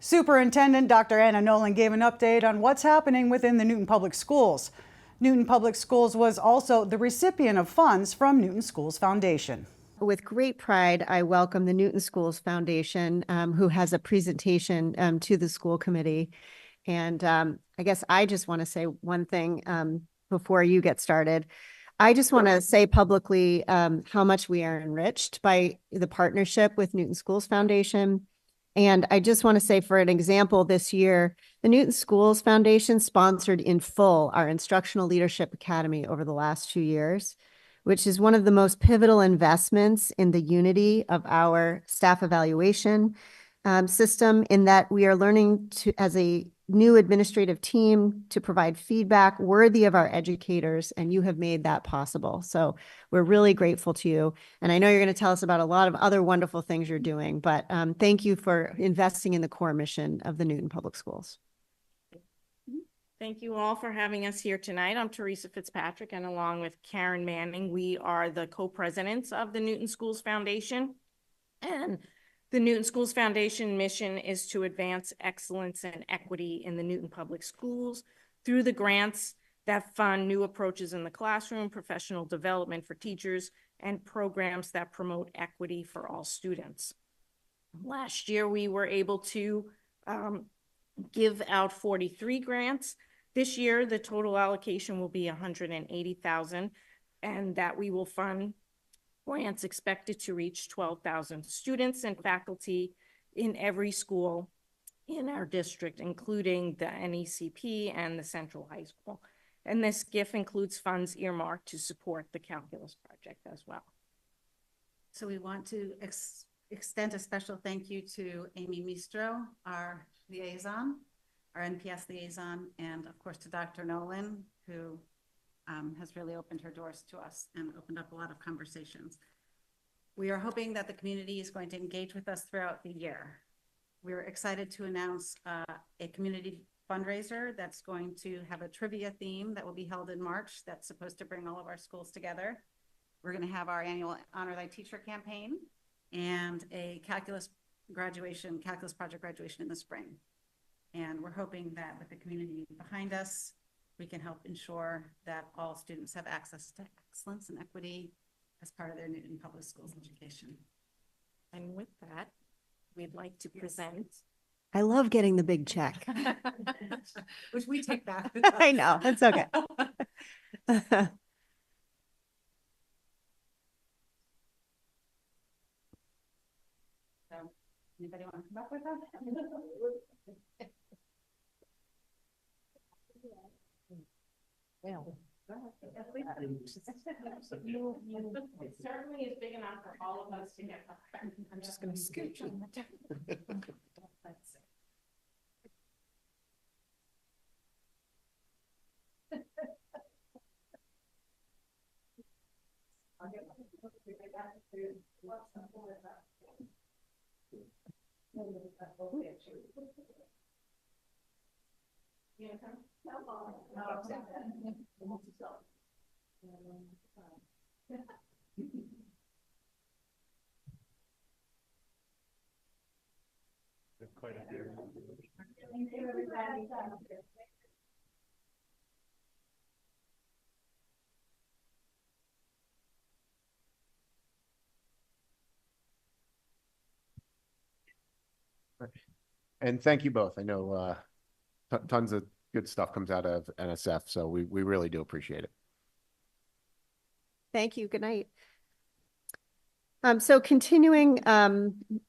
Superintendent Dr. Nolin gave an update on what's happening within the Newton Public Schools. Newton Public Schools was also the recipient of funds from Newton Schools Foundation. With great pride, I welcome the Newton Schools Foundation, who has a presentation to the school committee. And I guess I just want to say one thing before you get started. I just want to say publicly how much we are enriched by the partnership with Newton Schools Foundation. And I just want to say, for an example, this year, the Newton Schools Foundation sponsored in full our Instructional Leadership Academy over the last 2 years, which is one of the most pivotal investments in the unity of our staff evaluation system, in that we are learning to, as a new administrative team, to provide feedback worthy of our educators, and you have made that possible. So we're really grateful to you. And I know you're going to tell us about a lot of other wonderful things you're doing, but thank you for investing in the core mission of the Newton Public Schools. Thank you all for having us here tonight. I'm Teresa Fitzpatrick, and along with Karen Manning, we are the co-presidents of the Newton Schools Foundation. And the Newton Schools Foundation mission is to advance excellence and equity in the Newton Public Schools through the grants that fund new approaches in the classroom, professional development for teachers, and programs that promote equity for all students. Last year, we were able to give out 43 grants. This year, the total allocation will be $180,000, and that we will fund grants expected to reach 12,000 students and faculty in every school in our district, including the NECP and the Central High School. And this gift includes funds earmarked to support the calculus project as well. So we want to extend a special thank you to Amy Mistro, our liaison, our NPS liaison, and of course to Dr. Nolin, who has really opened her doors to us and opened up a lot of conversations. We are hoping that the community is going to engage with us throughout the year. We're excited to announce a community fundraiser that's going to have a trivia theme that will be held in March that's supposed to bring all of our schools together. We're going to have our annual Honor Thy Teacher campaign and a calculus project graduation in the spring. And we're hoping that with the community behind us, we can help ensure that all students have access to excellence and equity as part of their Newton Public Schools education. And with that, we'd like to present. I love getting the big check. Which we take back. I know, it's okay. So, anybody want to come up with that? Well, it certainly is big enough for all of us to get behind. I'm just going to scooch on the deck. Quite a few. And thank you both. I know tons of good stuff comes out of NSF, so we really do appreciate it. Thank you. Good night. So continuing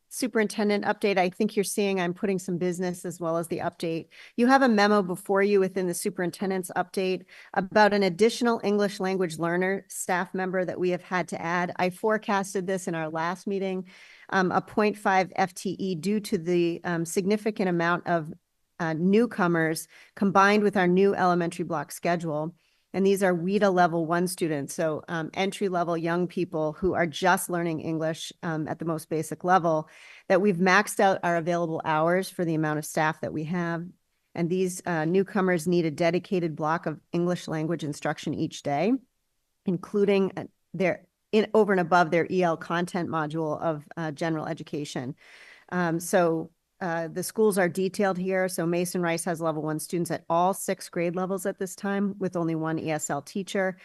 superintendent update, I think you're seeing I'm putting some business as well as the update. You have a memo before you within the superintendent's update about an additional English language learner staff member that we have had to add. I forecasted this in our last meeting, a 0.5 FTE due to the significant amount of newcomers combined with our new elementary block schedule. And these are WIDA level 1 students, so entry-level young people who are just learning English at the most basic level, that we've maxed out our available hours for the amount of staff that we have. And these newcomers need a dedicated block of English language instruction each day, including over and above their EL content module of general education. So the schools are detailed here. So Mason Rice has level 1 students at all 6 grade levels at this time with only 1 ESL teacher.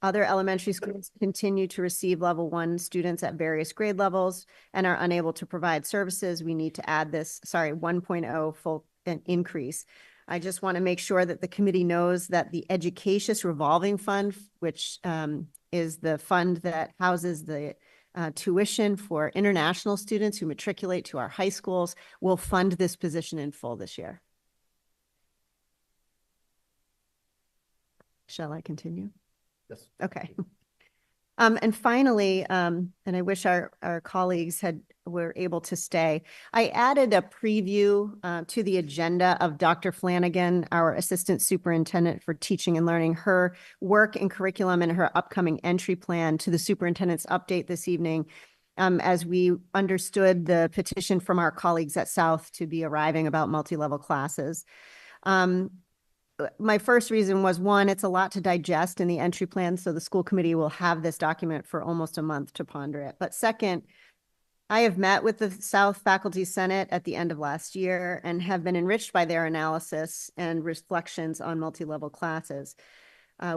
Other elementary schools continue to receive level 1 students at various grade levels and are unable to provide services. We need to add this, 1.0 full increase. I just want to make sure that the committee knows that the Educacious Revolving Fund, which is the fund that houses the tuition for international students who matriculate to our high schools, will fund this position in full this year. Shall I continue? Yes. Okay. And finally, and I wish our colleagues were able to stay, I added a preview to the agenda of Dr. Flanagan, our Assistant Superintendent for Teaching and Learning, her work and curriculum and her upcoming entry plan to the superintendent's update this evening, as we understood the petition from our colleagues at South to be arriving about multi-level classes. My first reason was, one, it's a lot to digest in the entry plan, so the school committee will have this document for almost a month to ponder it. But second, I have met with the South Faculty Senate at the end of last year and have been enriched by their analysis and reflections on multi-level classes.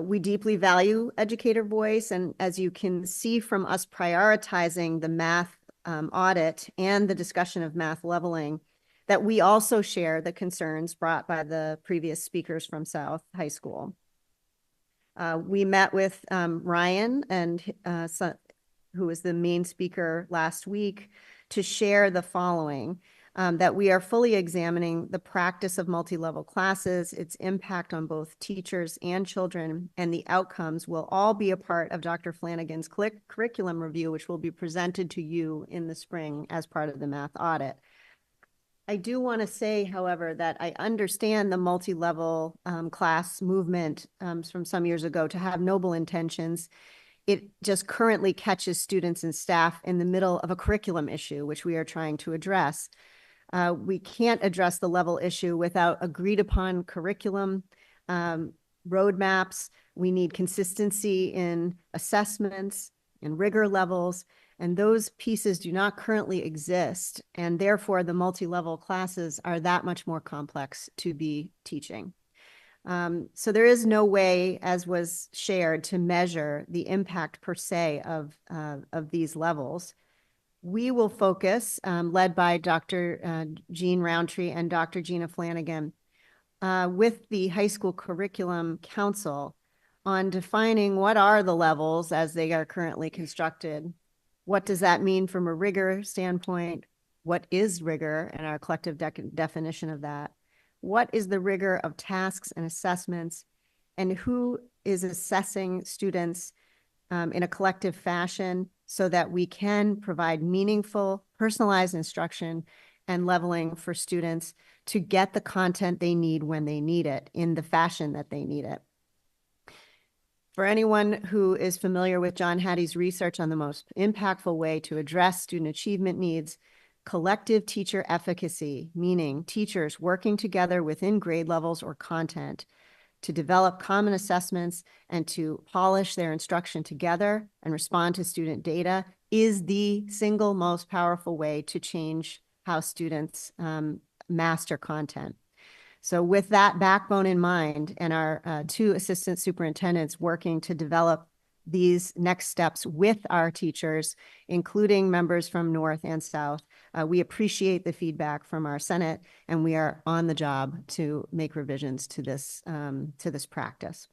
We deeply value educator voice, and as you can see from us prioritizing the math audit and the discussion of math leveling, that we also share the concerns brought by the previous speakers from South High School. We met with Ryan, who was the main speaker last week, to share the following, that we are fully examining the practice of multi-level classes, its impact on both teachers and children, and the outcomes will all be a part of Dr. Flanagan's curriculum review, which will be presented to you in the spring as part of the math audit. I do want to say, however, that I understand the multi-level class movement from some years ago to have noble intentions. It just currently catches students and staff in the middle of a curriculum issue, which we are trying to address. We can't address the level issue without agreed upon curriculum, roadmaps. We need consistency in assessments and rigor levels. And those pieces do not currently exist. And therefore, the multi-level classes are that much more complex to be teaching. So there is no way, as was shared, to measure the impact per se of these levels. We will focus, led by Dr. Jean Roundtree and Dr. Gina Flanagan, with the High School Curriculum Council on defining what are the levels as they are currently constructed. What does that mean from a rigor standpoint? What is rigor and our collective definition of that? What is the rigor of tasks and assessments? And who is assessing students in a collective fashion so that we can provide meaningful, personalized instruction and leveling for students to get the content they need when they need it in the fashion that they need it? For anyone who is familiar with John Hattie's research on the most impactful way to address student achievement needs, collective teacher efficacy, meaning teachers working together within grade levels or content to develop common assessments and to polish their instruction together and respond to student data, is the single most powerful way to change how students master content. So with that backbone in mind, and our 2 assistant superintendents working to develop these next steps with our teachers, including members from North and South, we appreciate the feedback from our Senate, and we are on the job to make revisions to this practice.